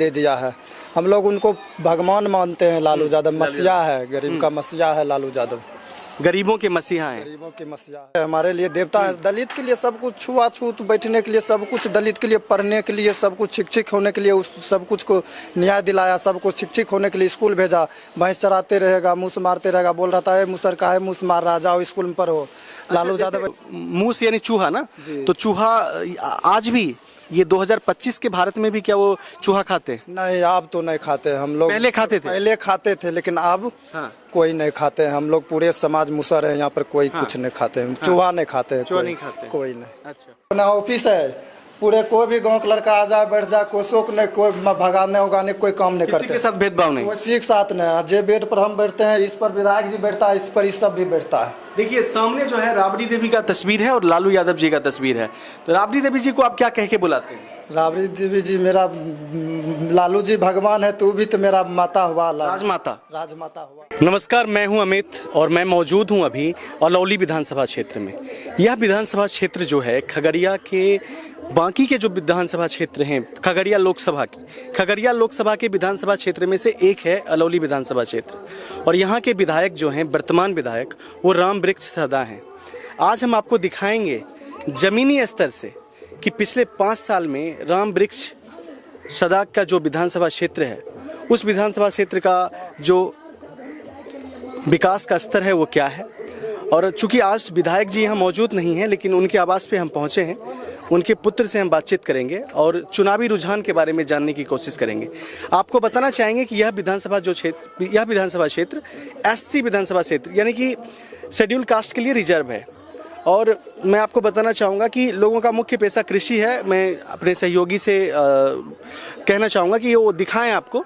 दे दिया है। हम लोग उनको भगवान मानते हैं। लालू यादव मसीहा है, गरीब का मसीहा है लालू यादव। गरीबों के मसीहा हैं। गरीबों के मसीहा है, हमारे लिए देवता है। दलित के लिए सब कुछ, छुआछूत बैठने के लिए सब कुछ, दलित के लिए पढ़ने के लिए सब कुछ, शिक्षित होने के लिए उस सब कुछ को न्याय दिलाया। सब कुछ शिक्षित होने के लिए स्कूल भेजा। भैंस चराते रहेगा, मुँह मारते रहेगा, बोल रहा था मुसर का है मुँह मार रहा, जाओ स्कूल में पढ़ो। लालू यादव मूस यानी चूहा ना, तो चूहा आज भी ये 2025 के भारत में भी क्या वो चूहा खाते हैं? नहीं, अब तो नहीं खाते हम लोग। पहले खाते थे? पहले खाते थे, लेकिन अब कोई नहीं खाते हैं। हम लोग पूरे समाज मुसर है यहाँ पर, कोई कुछ नहीं खाते हैं। चूहा नहीं खाते हैं, चूहा नहीं खाते, कोई नहीं। अच्छा, अपना ऑफिस है, पूरे कोई भी गांव का लड़का आ जाए बैठ जाए, कोई शौक नहीं, कोई भगाने उगाने कोई काम नहीं करते। किसी के साथ भेदभाव नहीं, किसी के साथ नहीं। जे बेड पर हम बैठते हैं, इस पर विधायक जी बैठता है, इस पर इस सब भी बैठता है। देखिए सामने जो है राबड़ी देवी का तस्वीर है और लालू यादव जी का तस्वीर है। तो राबड़ी देवी जी को आप क्या कह के बुलाते हैं? राबड़ी देवी जी मेरा, लालू जी भगवान है, तू भी तो मेरा माता हुआ, राजमाता। राजमाता हुआ। नमस्कार, मैं हूं अमित और मैं मौजूद हूं अभी अलौली विधानसभा क्षेत्र में। यह विधानसभा क्षेत्र जो है खगड़िया के, बाकी के जो विधानसभा क्षेत्र हैं खगड़िया लोकसभा के विधानसभा क्षेत्र में से एक है अलौली विधानसभा क्षेत्र। और यहाँ के विधायक जो हैं, वर्तमान विधायक, वो राम वृक्ष सदा हैं। आज हम आपको दिखाएंगे जमीनी स्तर से कि पिछले 5 साल में राम वृक्ष सदा का जो विधानसभा क्षेत्र है, उस विधानसभा क्षेत्र का जो विकास का स्तर है वो क्या है। और चूंकि आज विधायक जी यहाँ मौजूद नहीं हैं, लेकिन उनके आवास पे हम पहुँचे हैं, उनके पुत्र से हम बातचीत करेंगे और चुनावी रुझान के बारे में जानने की कोशिश करेंगे। आपको बताना चाहेंगे कि यह विधानसभा क्षेत्र SC विधानसभा क्षेत्र यानी कि शेड्यूल कास्ट के लिए रिजर्व है। और मैं आपको बताना चाहूँगा कि लोगों का मुख्य पेशा कृषि है। मैं अपने सहयोगी से कहना चाहूँगा कि वो दिखाएं आपको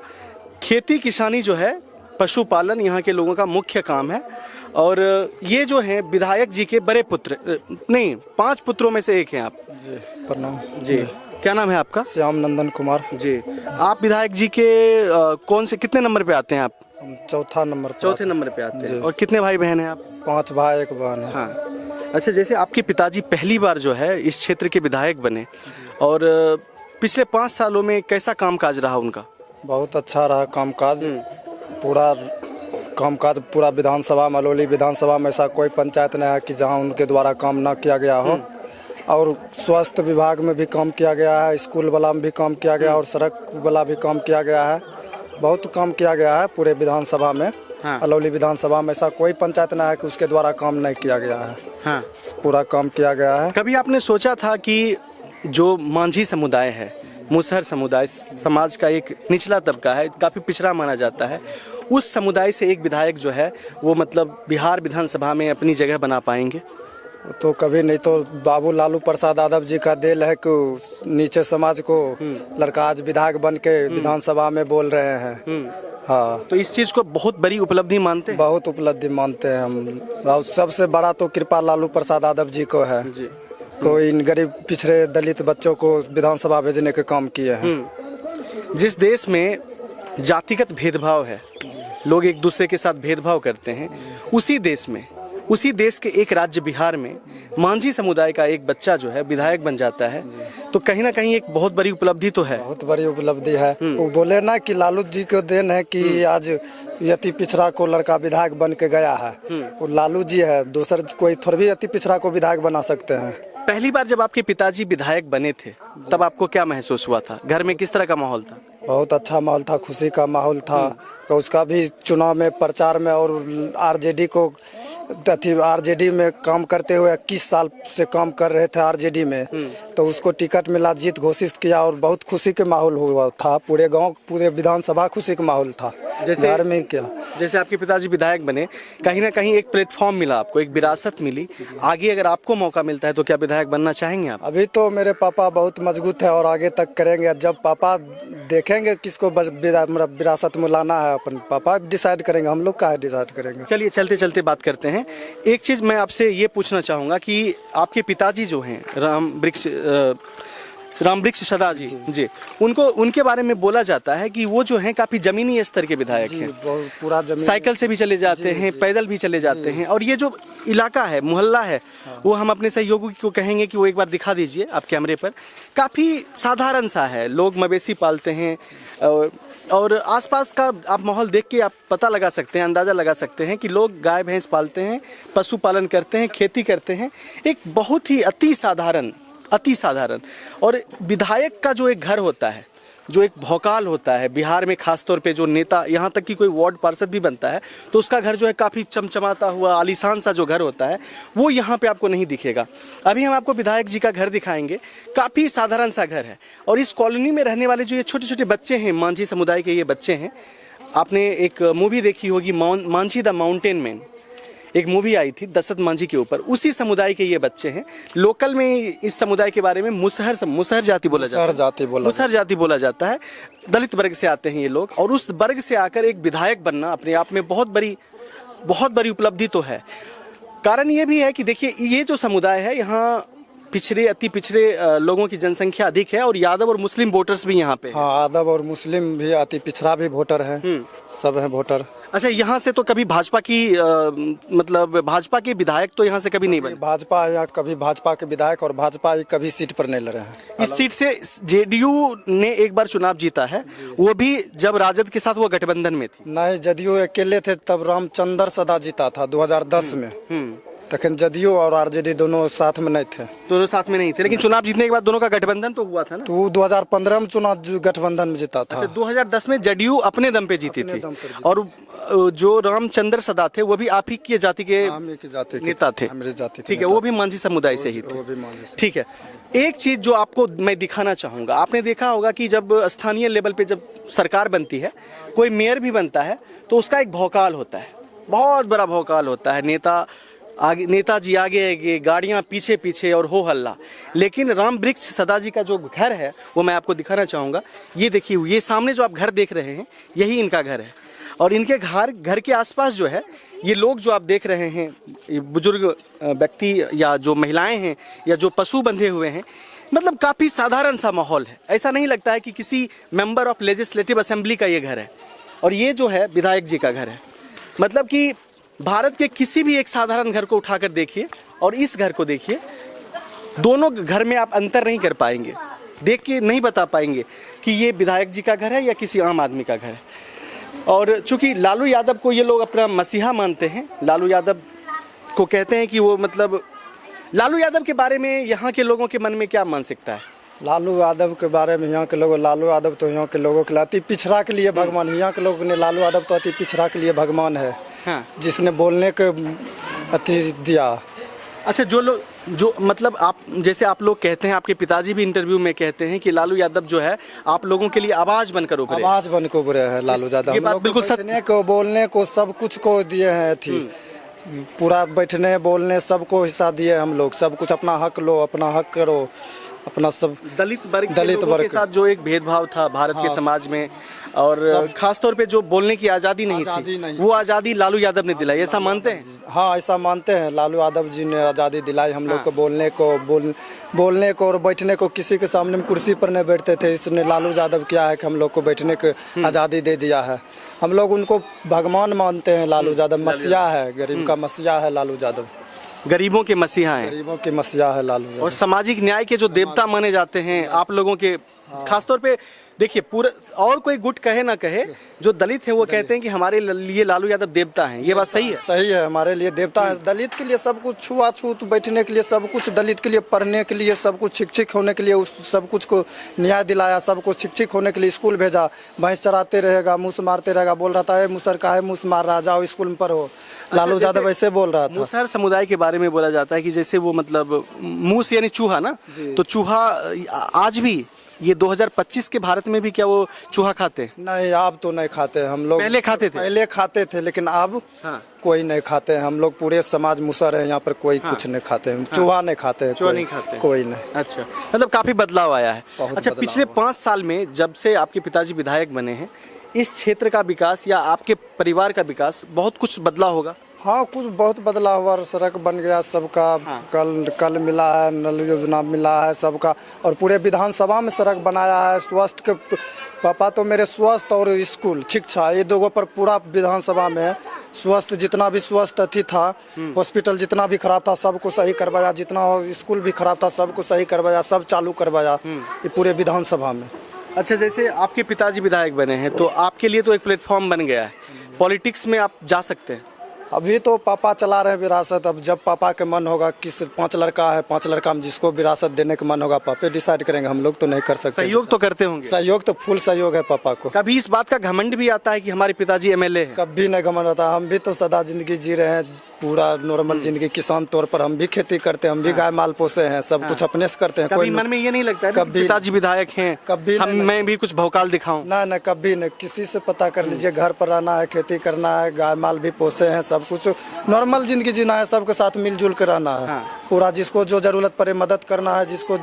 खेती किसानी जो है, पशुपालन यहाँ के लोगों का मुख्य काम है। और ये जो हैं विधायक जी के बड़े पुत्र, नहीं 5 पुत्रों में से एक हैं आप। जी प्रणाम जी। क्या नाम है आपका? श्याम नंदन कुमार जी। आप विधायक जी के कौन से कितने नंबर पे आते हैं आप? हम चौथे नंबर पे आते हैं। और कितने भाई बहन हैं आप? 5 भाई 1 बहन है। हाँ, अच्छा, जैसे आपके पिताजी पहली बार जो है इस क्षेत्र के विधायक बने और पिछले 5 सालों में कैसा कामकाज रहा उनका? बहुत अच्छा रहा कामकाज। पूरा विधानसभा में, अलौली विधानसभा में ऐसा कोई पंचायत नहीं है कि जहां उनके द्वारा काम ना किया गया हो। और स्वास्थ्य विभाग में भी काम किया गया है, स्कूल वाला में भी काम किया गया और सड़क वाला भी काम किया गया है। बहुत काम किया गया है पूरे विधानसभा में। अलौली विधानसभा में ऐसा कोई पंचायत नहीं है कि उसके द्वारा काम नहीं किया गया है। पूरा काम किया गया है। कभी आपने सोचा था कि जो मांझी समुदाय है, मुसहर समुदाय, समाज का एक निचला तबका है, काफ़ी पिछड़ा माना जाता है, उस समुदाय से एक विधायक जो है वो मतलब बिहार विधानसभा में अपनी जगह बना पाएंगे? तो कभी नहीं। तो बाबू लालू प्रसाद यादव जी का दिल है कि नीचे समाज को लड़का आज विधायक बन के विधानसभा में बोल रहे हैं। हाँ, तो इस चीज़ को बहुत बड़ी उपलब्धि मानते हैं? बहुत उपलब्धि मानते हैं हम। और सबसे बड़ा तो कृपा लालू प्रसाद यादव जी को है जी। कोई इन गरीब पिछड़े दलित बच्चों को विधानसभा भेजने के काम किए हैं। जिस देश में जातिगत भेदभाव है, लोग एक दूसरे के साथ भेदभाव करते हैं, उसी देश के एक राज्य बिहार में मांझी समुदाय का एक बच्चा जो है विधायक बन जाता है, तो कहीं ना कहीं एक बहुत बड़ी उपलब्धि तो है। बहुत बड़ी उपलब्धि है। वो बोले ना कि लालू जी को देन है कि आज अति पिछड़ा को लड़का विधायक बन के गया है। वो लालू जी है, दूसर कोई थोड़ी भी अति पिछड़ा को विधायक बना सकते हैं। पहली बार जब आपके पिताजी विधायक बने थे तब आपको क्या महसूस हुआ था? घर में किस तरह का माहौल था? बहुत अच्छा माहौल था, खुशी का माहौल था। तो उसका भी चुनाव में, प्रचार में और आरजेडी में काम करते हुए 21 साल से काम कर रहे थे आरजेडी में, तो उसको टिकट मिला, जीत घोषित किया और बहुत खुशी के माहौल हुआ था। पूरे गांव, पूरे विधानसभा खुशी का माहौल था। जैसे घर में क्या, जैसे आपके पिताजी विधायक बने, कहीं ना कहीं एक प्लेटफॉर्म मिला आपको, एक विरासत मिली। आगे अगर आपको मौका मिलता है तो क्या विधायक बनना चाहेंगे आप? अभी तो मेरे पापा बहुत मजबूत है और आगे तक करेंगे। जब पापा देखेंगे किसको विरासत में लाना है, अपन पापा डिसाइड करेंगे, हम लोग का डिसाइड करेंगे। चलिए चलते चलते बात करते हैं। एक चीज़ मैं आपसे ये पूछना चाहूँगा कि आपके पिताजी जो हैं राम वृक्ष रामवृक्ष सदा जी जी, उनको उनके बारे में बोला जाता है कि वो जो हैं काफी जमीनी स्तर के विधायक हैं। पूरा जमीन साइकिल से भी चले जाते हैं, पैदल भी चले जाते हैं। और ये जो इलाका है, मोहल्ला है, वो हम अपने सहयोगी को कहेंगे कि वो एक बार दिखा दीजिए आप कैमरे पर। काफी साधारण सा है, लोग मवेशी पालते हैं और आसपास का आप माहौल देख के आप पता लगा सकते हैं, अंदाज़ा लगा सकते हैं कि लोग गाय भैंस पालते हैं, पशु पालन करते हैं, खेती करते हैं। एक बहुत ही अति साधारण और विधायक का जो एक घर होता है, जो एक भौकाल होता है बिहार में, खासतौर पे जो नेता, यहाँ तक कि कोई वार्ड पार्षद भी बनता है तो उसका घर जो है काफ़ी चमचमाता हुआ आलीशान सा जो घर होता है, वो यहाँ पे आपको नहीं दिखेगा। अभी हम आपको विधायक जी का घर दिखाएंगे, काफ़ी साधारण सा घर है। और इस कॉलोनी में रहने वाले जो ये छोटे छोटे बच्चे हैं, मांझी समुदाय के ये बच्चे हैं, आपने एक मूवी देखी होगी मांझी द माउंटेन मैन, एक मूवी आई थी दशरथ मांझी के ऊपर, उसी समुदाय के ये बच्चे हैं। लोकल में इस समुदाय के बारे में मुसहर जाति बोला जाता है। दलित वर्ग से आते हैं ये लोग, और उस वर्ग से आकर एक विधायक बनना अपने आप में बहुत बड़ी उपलब्धि तो है। कारण ये भी है कि देखिए, ये जो समुदाय है यहाँ अति पिछड़े लोगों की जनसंख्या अधिक है, और यादव और मुस्लिम वोटर्स भी यहाँ पे। हाँ, यादव और मुस्लिम भी, अति पिछड़ा भी वोटर है, सब है वोटर। अच्छा, यहाँ से तो कभी भाजपा की मतलब भाजपा के विधायक तो यहाँ से कभी नहीं बने? भाजपा या कभी भाजपा के विधायक और भाजपा कभी सीट पर नहीं लड़े हैं। इस सीट से जेडीयू ने एक बार चुनाव जीता है, वो भी जब राजद के साथ वो गठबंधन में थी। नहीं, जदयू अकेले थे, तब रामचंद्र सदा जीता था 2010 में। लेकिन जदयू और आरजेडी दोनों साथ में नहीं थे, लेकिन चुनाव जीतने के बाद दोनों का गठबंधन तो हुआ था ना। तो 2015 में चुनाव गठबंधन में जीता था। अच्छा, 2010 में जदयू अपने दम पे जीती थी, और जो रामचंद्र सदा थे वो भी आप ही की जाति के नेता थे। ठीक है, वो भी मांझी समुदाय से ही थे। ठीक है, एक चीज जो आपको मैं दिखाना चाहूंगा, आपने देखा होगा कि जब स्थानीय लेवल पे जब सरकार बनती है, कोई मेयर भी बनता है, तो उसका एक भौकाल होता है, बहुत बड़ा भौकाल होता है। नेताजी आगे, गाड़ियां पीछे पीछे और हो हल्ला। लेकिन रामवृक्ष सदा जी का जो घर है वो मैं आपको दिखाना चाहूँगा। ये देखिए, ये सामने जो आप घर देख रहे हैं, यही इनका घर है। और इनके घर के आसपास जो है, ये लोग जो आप देख रहे हैं, बुजुर्ग व्यक्ति या जो महिलाएं हैं या जो पशु बंधे हुए हैं, मतलब काफ़ी साधारण सा माहौल है। ऐसा नहीं लगता है कि किसी मेंबर ऑफ लेजिस्लेटिव असेंबली का ये घर है। और ये जो है विधायक जी का घर है। मतलब कि भारत के किसी भी एक साधारण घर को उठाकर देखिए और इस घर को देखिए, दोनों घर में आप अंतर नहीं कर पाएंगे, देख के नहीं बता पाएंगे कि ये विधायक जी का घर है या किसी आम आदमी का घर है। और चूंकि लालू यादव को ये लोग अपना मसीहा मानते हैं, लालू यादव को कहते हैं कि वो, मतलब लालू यादव के बारे में यहाँ के लोगों के मन में क्या मानसिकता है? लालू यादव के बारे में यहाँ के लोग, लालू यादव तो यहाँ के लोगों के लिए अति पिछड़ा के लिए भगवान, यहाँ के लोगों ने लालू यादव तो अति पिछड़ा के लिए भगवान है। हाँ। जिसने बोलने के अति दिया। अच्छा, जो मतलब आप, जैसे आप लोग कहते हैं, आपके पिताजी भी इंटरव्यू में कहते हैं कि लालू यादव जो है आप लोगों के लिए आवाज बनकर उभरे हैं। लालू यादव ये बात बिल्कुल सच को, बोलने को, सब कुछ को दिए हैं, थी पूरा बैठने बोलने सबको हिस्सा दिए हम लोग। सब कुछ, अपना हक लो, अपना हक करो, अपना सब। दलित वर्ग के साथ जो एक भेदभाव था भारत के समाज में, और खास तौर पे जो बोलने की आज़ादी नहीं थी, वो आज़ादी लालू यादव ने दिलाई, ऐसा मानते हैं? हाँ, ऐसा मानते हैं। लालू यादव जी ने आज़ादी दिलाई हम लोग को, बोलने को और बैठने को। किसी के सामने में कुर्सी पर नहीं बैठते थे, इसने लालू यादव किया है कि हम लोग को बैठने की आज़ादी दे दिया है। हम लोग उनको भगवान मानते हैं। लालू यादव मसीहा है, गरीब का मसीहा है लालू यादव, गरीबों के मसीहा हैं, गरीबों के मसीहा है लालू यादव। और सामाजिक न्याय के जो देवता माने जाते हैं आप लोगों के, खासतौर पे देखिए, पूरा और कोई गुट कहे ना कहे, जो दलित हैं वो कहते हैं कि हमारे लिए लालू यादव देवता हैं। ये बात सही है? सही है, हमारे लिए देवता है। दलित के लिए सब कुछ, छुआछूत बैठने के लिए सब कुछ, दलित के लिए पढ़ने के लिए सब कुछ, शिक्षित होने के लिए उस सब कुछ को न्याय दिलाया। सब कुछ शिक्षित होने के लिए स्कूल भेजा। भैंस चराते रहेगा, मुँह मारते रहेगा, बोल रहा था मुसर का है, मुँह मार रहा, जाओ स्कूल में पढ़ो। लालू यादव ऐसे बोल रहा था। मुसहर समुदाय के बारे में बोला जाता है कि जैसे वो, मतलब मूस यानी चूहा ना, तो चूहा आज भी ये 2025 के भारत में भी क्या वो चूहा खाते हैं? नहीं, अब तो नहीं खाते। हम लोग पहले खाते थे, लेकिन अब कोई नहीं खाते हैं। हम लोग पूरे समाज मुसहर है, यहाँ पर कोई कुछ नहीं खाते हैं। चूहा नहीं खाते हैं, कोई नहीं। अच्छा, मतलब काफी बदलाव आया है। अच्छा, पिछले 5 साल में जब से आपके पिताजी विधायक बने हैं, इस क्षेत्र का विकास या आपके परिवार का विकास बहुत कुछ बदला होगा। हाँ, कुछ बहुत बदला हुआ, सड़क बन गया सबका। हाँ। कल मिला है, नल योजना मिला है सबका, और पूरे विधानसभा में सड़क बनाया है। स्वास्थ्य के पापा तो मेरे स्वास्थ्य और स्कूल शिक्षा ये दोगों पर पूरा विधानसभा में स्वास्थ्य जितना भी स्वास्थ्य अथी था, हॉस्पिटल जितना भी खराब था सबको सही करवाया, जितना स्कूल भी खराब था सबको सही करवाया, सब चालू करवाया ये पूरे विधानसभा में। अच्छा, जैसे आपके पिताजी विधायक बने हैं तो आपके लिए तो एक प्लेटफॉर्म बन गया है, पॉलिटिक्स में आप जा सकते हैं। अभी तो पापा चला रहे हैं विरासत, अब जब पापा के मन होगा, किस 5 लड़का है, 5 लड़का में जिसको विरासत देने का मन होगा पापा डिसाइड करेंगे, हम लोग तो नहीं कर सकते। सहयोग तो करते होंगे। सहयोग तो फुल सहयोग है पापा को। कभी इस बात का घमंड भी आता है कि हमारे पिताजी एमएलए हैं? कभी नहीं घमंड आता, हम भी तो सदा जिंदगी जी रहे हैं, पूरा नॉर्मल जिंदगी किसान तौर पर। हम भी खेती करते हैं, हम भी गाय माल पोसे हैं, सब कुछ अपने से करते हैं। कभी मन में ये नहीं लगता है कि कभी पिताजी विधायक हैं, कभी मैं भी कुछ भौकाल दिखाऊं? ना कभी नहीं, किसी से पता कर लीजिए, घर पर रहना है, खेती करना है, गाय माल भी पोसे हैं, सब कुछ नॉर्मल जिंदगी जीना है, सबके साथ मिलजुल कर रहना है। पूरा जिसको जो जरूरत पड़े मदद करना है, जिसको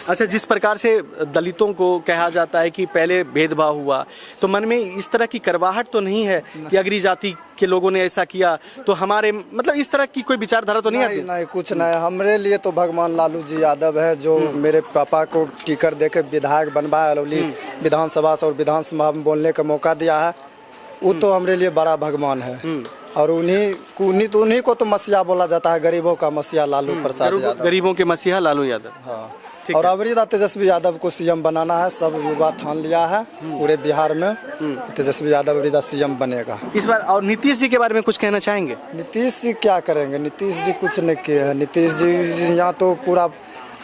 अच्छा, जिस प्रकार से दलितों को कहा जाता है कि पहले भेदभाव हुआ, तो मन में इस तरह की करवाहट तो नहीं है कि अगली जाति के लोगों ने ऐसा किया तो हमारे, मतलब इस तरह की कोई विचारधारा तो नहीं आती? नहीं, कुछ नहीं। हमारे लिए तो भगवान लालू जी यादव है, जो मेरे पापा को टिकट देकर विधायक बनवाया, अलौली विधानसभा से, और विधानसभा में बोलने का मौका दिया है, वो तो हमारे लिए बड़ा भगवान है। और उन्हीं को तो मसीहा बोला जाता है, गरीबों का मसीहा लालू प्रसाद यादव, गरीबों के मसीहा लालू यादव। हाँ, और अबरीदा तेजस्वी यादव को सीएम बनाना है, सब युवा ठान लिया है पूरे बिहार में, तेजस्वी यादव अबरीदा सीएम बनेगा इस बार। और नीतीश जी के बारे में कुछ कहना चाहेंगे? नीतीश जी क्या करेंगे? नीतीश जी कुछ नहीं किए हैं। नीतीश जी यहाँ तो पूरा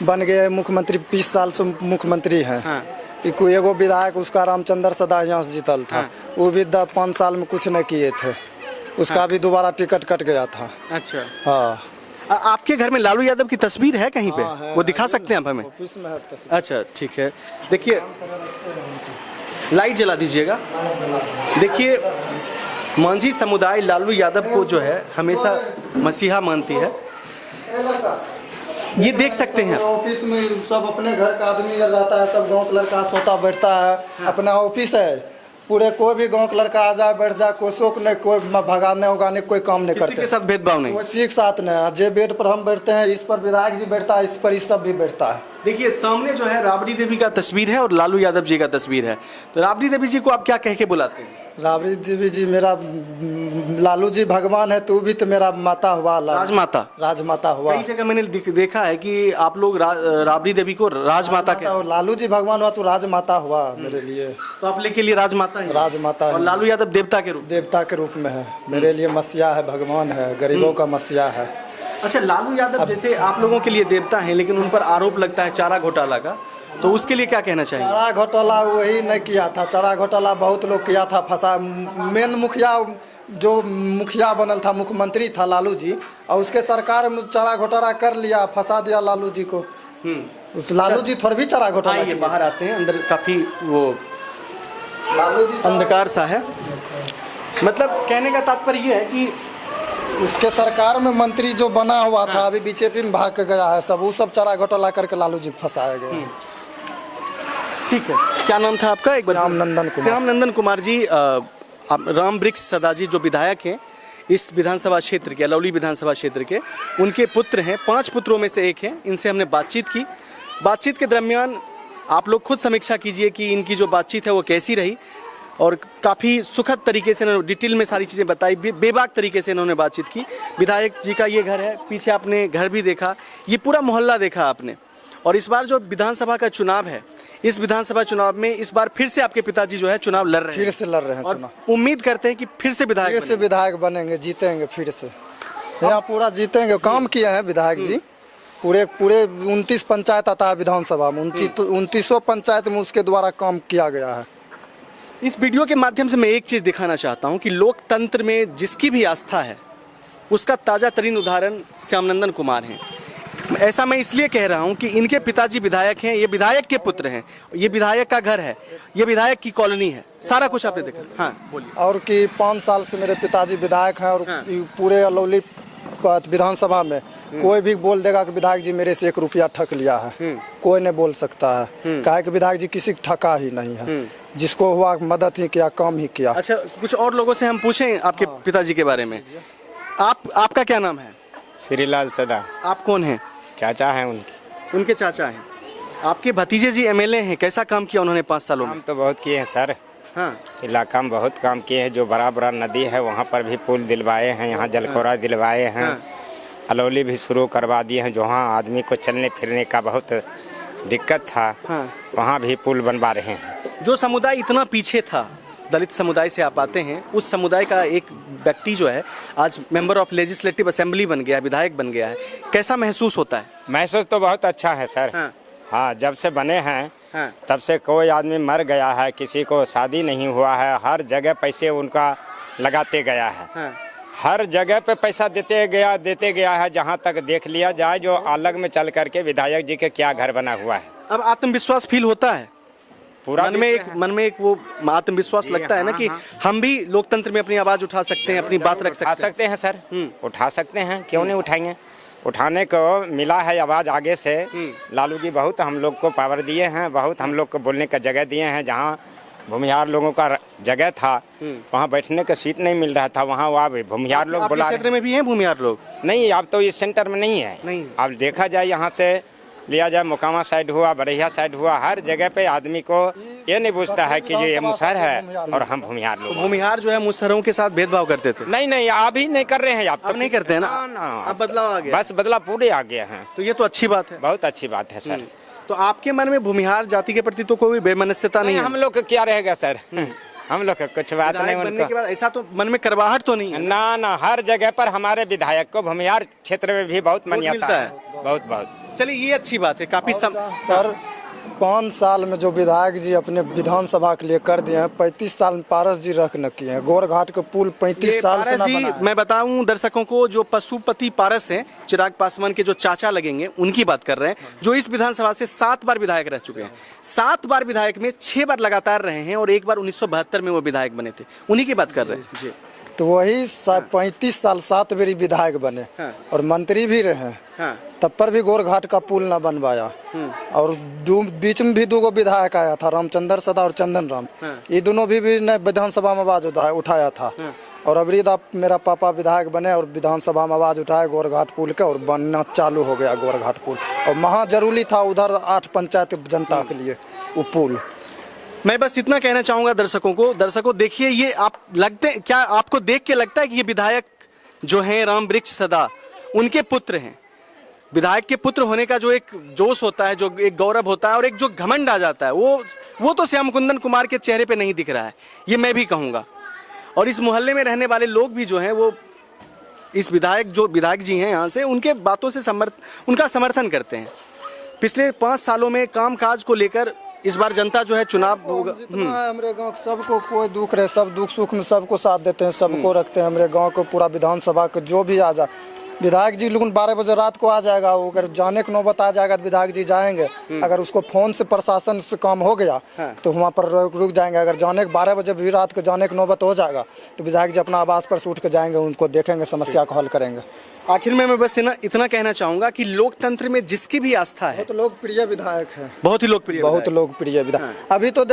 बन गए मुख्यमंत्री, 20 साल से मुख्यमंत्री हैं। कोई एगो विधायक उसका रामचंद्र सदा यहाँ से जीतल था, वो भी 5 साल में कुछ नहीं किए थे, उसका भी दोबारा टिकट कट गया था। अच्छा, हाँ। आपके घर में लालू यादव की तस्वीर है कहीं पे? वो दिखा सकते हैं आप हमें? ऑफिस में है तस्वीर। अच्छा, ठीक है। देखिए, लाइट जला दीजिएगा। देखिए, मांझी समुदाय लालू यादव को जो है हमेशा मसीहा मानती है, ये देख सकते हैं। ऑफिस में सब अपने घर का आदमी रहता है, सब गांव का लड़का सोता बैठता है, अपना ऑफिस है पूरे। कोई भी गांव का लड़का आ जाए बैठ जाए, कोई शौक नहीं, कोई भगाने उगाने कोई काम नहीं करते, किसी के साथ भेदभाव नहीं, किसी के साथ नहीं। जे बेड पर हम बैठते हैं, इस पर विधायक जी बैठता है, इस पर इस सब भी बैठता है। देखिए, सामने जो है राबड़ी देवी का तस्वीर है और लालू यादव जी का तस्वीर है। तो राबड़ी देवी जी को आप क्या कह के बुलाते हैं? राबड़ी देवी जी मेरा, लालू जी भगवान है तो भी तो मेरा माता हुआ, राजमाता। राजमाता हुआ। कई जगह मैंने देखा है कि आप लोग राबड़ी देवी को राजमाता कहते। लालू जी भगवान हुआ तो राजमाता हुआ मेरे लिए। तो आप के लिए राजमाता है? राजमाता है। और लालू यादव देवता के रूप में है, मेरे लिए मसीहा है, भगवान है, गरीबों का मसीहा है। अच्छा, लालू यादव जैसे आप लोगों के लिए देवता हैं, लेकिन उन पर आरोप लगता है चारा घोटाला का, तो उसके लिए क्या कहना चाहिए? चारा घोटाला वही नहीं किया था, चारा घोटाला बहुत लोग किया था, फंसा। मेन मुखिया जो मुखिया बनल था, मुख्यमंत्री था लालू जी, और उसके सरकार में चारा घोटाला कर लिया, फंसा दिया लालू जी को। उस लालू जी थोड़ा भी चारा घोटाला किया। बाहर आते हैं, अंदर काफी वो लालू जी अंधकार सा है। मतलब कहने का तात्पर्य ये है कि उसके सरकार में मंत्री जो बना हुआ था, अभी बीजेपी में भाग के गया है सब, वो सब चारा घोटाला करके लालू जी फंसाया गया। ठीक है, क्या नाम था आपका? एक बार। श्याम नंदन कुमार जी। राम वृक्ष सदा जी जो विधायक हैं इस विधानसभा क्षेत्र के, अलौली विधानसभा क्षेत्र के, उनके पुत्र हैं, 5 पुत्रों में से एक हैं। इनसे हमने बातचीत की। बातचीत के दरमियान आप लोग खुद समीक्षा कीजिए कि इनकी जो बातचीत है वो कैसी रही, और काफ़ी सुखद तरीके से इन्होंने डिटेल में सारी चीज़ें बताई, बेबाक तरीके से इन्होंने बातचीत की। विधायक जी का ये घर है, पीछे आपने घर भी देखा, ये पूरा मोहल्ला देखा आपने। और इस बार जो विधानसभा का चुनाव है, इस विधानसभा चुनाव में इस बार फिर से आपके पिताजी जो है चुनाव लड़ रहे हैं। फिर से लड़ रहे हैं और चुनाव। उम्मीद करते हैं कि फिर से विधायक बनेंगे, जीतेंगे फिर से, यहाँ पूरा जीतेंगे। काम किए हैं विधायक जी, पूरे 29 पंचायत आता है विधानसभा में, 29 पंचायत में उसके द्वारा काम किया गया है। इस वीडियो के माध्यम से मैं एक चीज़ दिखाना चाहता हूं कि लोकतंत्र में जिसकी भी आस्था है उसका ताज़ा तरीन उदाहरण श्याम नंदन कुमार हैं। ऐसा मैं इसलिए कह रहा हूं कि इनके पिताजी विधायक हैं, ये विधायक के पुत्र हैं, ये विधायक का घर है, ये विधायक की कॉलोनी है, सारा कुछ आपने देखा। हाँ, बोलिए। और कि 5 साल से मेरे पिताजी विधायक हैं, और पूरे अलौली विधानसभा में कोई भी बोल देगा कि विधायक जी मेरे से 1 रुपया ठग लिया है, कोई नहीं बोल सकता है। काहे कि विधायक जी किसी ठगा ही नहीं है। जिसको हुआ मदद ही किया, काम ही किया। अच्छा, कुछ और लोगों से हम पूछें आपके पिताजी के बारे में। आपका क्या नाम है? श्रीलाल सदा। आप कौन हैं? चाचा हैं उनके। उनके चाचा हैं। आपके भतीजे जी एमएलए हैं, कैसा काम किया उन्होंने 5 सालों में? काम तो बहुत किए हैं सर, हाँ, इलाका में बहुत काम किए हैं। जो बड़ा बड़ा नदी है वहाँ पर भी पुल दिलवाए हैं, यहाँ जलखोरा दिलवाए हैं, अलौली भी शुरू करवा दिए हैं। जहाँ आदमी को चलने फिरने का बहुत दिक्कत था, वहाँ भी पुल बनवा रहे हैं। जो समुदाय इतना पीछे था, दलित समुदाय से आप आते हैं, उस समुदाय का एक व्यक्ति जो है आज मेंबर ऑफ लेजिस्लेटिव असेंबली बन गया, विधायक बन गया है, कैसा महसूस होता है? महसूस तो बहुत अच्छा है सर। हाँ, जब से बने हैं तब से कोई आदमी मर गया है, किसी को शादी नहीं हुआ है, हर जगह पैसे उनका लगाते गया है। हर जगह पे पैसा देते गया है। जहाँ तक देख लिया जाए, जो अलग में चल करके विधायक जी के क्या घर बना हुआ है। अब आत्मविश्वास फील होता है पूरा मन में एक वो आत्मविश्वास लगता है ना कि हम भी लोकतंत्र में अपनी आवाज उठा सकते हैं, अपनी बात रख सकते हैं सर। उठा सकते हैं, क्यों नहीं उठाएंगे। उठाने को मिला है आवाज़ आगे से। लालू जी बहुत हम लोग को पावर दिए हैं, बहुत हम लोग को बोलने का जगह दिए हैं। जहाँ भूमिहार लोगों का जगह था, वहाँ बैठने का सीट नहीं मिल रहा था, वहाँ वो भूमिहार लोग बुला। क्षेत्र में भी हैं भूमिहार लोग? नहीं, अब तो इस सेंटर में नहीं है। अब देखा जाए, यहाँ से लिया जाए, मोकामा साइड हुआ, बरैया साइड हुआ, हर जगह पे आदमी को ये नहीं पूछता है कि ये मुसहर है और हम भूमिहार लोग। भूमिहार जो है मुसहरों के साथ भेदभाव करते थे? नहीं, अभी नहीं कर रहे हैं। अब नहीं करते हैं ना? अब बदलाव आ गया। बस बदलाव पूरे आ गए हैं। तो ये तो अच्छी बात है, बहुत अच्छी बात है सर। तो आपके मन में भूमिहार जाति के प्रति तो कोई बेमनस्यता नहीं है? हम लोग का क्या रहेगा सर, हम लोग का कुछ बात नहीं। बनने के बाद ऐसा तो मन में करवाहट तो नहीं है? ना, हर जगह पर हमारे विधायक को भूमिहार क्षेत्र में भी बहुत मान्यता है। बहुत। चलिए, ये अच्छी बात है। काफी सर 5 साल में जो विधायक जी अपने विधानसभा के लिए कर दिए हैं, 35 साल में पारस जी रख न किए हैं। गोरघाट के पुल 35 साल से ना बना है। मैं बताऊं दर्शकों को, जो पशुपति पारस हैं, चिराग पासवान के जो चाचा लगेंगे, उनकी बात कर रहे हैं, जो इस विधानसभा से 7 बार विधायक रह चुके हैं। 7 बार विधायक में 6 बार लगातार रहे हैं और एक बार 1972 में वो विधायक बने थे। उन्हीं की बात कर रहे हैं जी। तो वही 35 साल 7 बेरी विधायक बने और मंत्री भी रहे। तब पर भी गोरघाट का पुल न बनवाया। और बीच में भी 2 विधायक आया था, रामचंद्र सदा और चंदन राम। ये दोनों भी विधानसभा में आवाज उठाया था। और अबरी मेरा पापा विधायक बने और विधानसभा में आवाज उठाए गोरघाट पुल के, और बनना चालू हो गया गोरघाट पुल। और महा जरूरी था उधर 8 पंचायत जनता के लिए वो पुल। मैं बस इतना कहना चाहूंगा दर्शकों देखिए, ये आप लगते, क्या आपको देख के लगता है कि ये विधायक जो हैं राम वृक्ष सदा उनके पुत्र हैं? विधायक के पुत्र होने का जो एक जोश होता है, जो एक गौरव होता है और एक जो घमंड आ जाता है, वो तो श्याम कुंदन कुमार के चेहरे पे नहीं दिख रहा है, ये मैं भी कहूँगा। और इस मोहल्ले में रहने वाले लोग भी जो हैं, वो इस विधायक जी हैं यहाँ से, उनके बातों से उनका समर्थन करते हैं। पिछले 5 सालों में काम काज को लेकर इस बार जनता जो है चुनाव होगा। हमारे गांव सबको कोई दुख रहे, सब दुख सुख में सबको साथ देते हैं, सबको रखते हैं। हमारे गांव को पूरा विधानसभा का जो भी आ जाए, विधायक जी लोग 12 बजे रात को आ जाएगा। वो अगर जाने को नौबत आ जाएगा तो विधायक जी जाएंगे। अगर उसको फोन से प्रशासन से काम हो गया तो वहाँ पर रुक जाएंगे। अगर जाने 12 बजे भी रात को जाने की नौबत हो जाएगा तो विधायक जी अपना आवास पर से उठ के जाएंगे, उनको देखेंगे, समस्या को हल करेंगे। आखिर में मैं बस इतना कहना चाहूंगा कि लोकतंत्र में जिसकी भी आस्था है, बहुत लोकप्रिय विधायक है, बहुत ही लोकप्रिय विधायक। अभी तो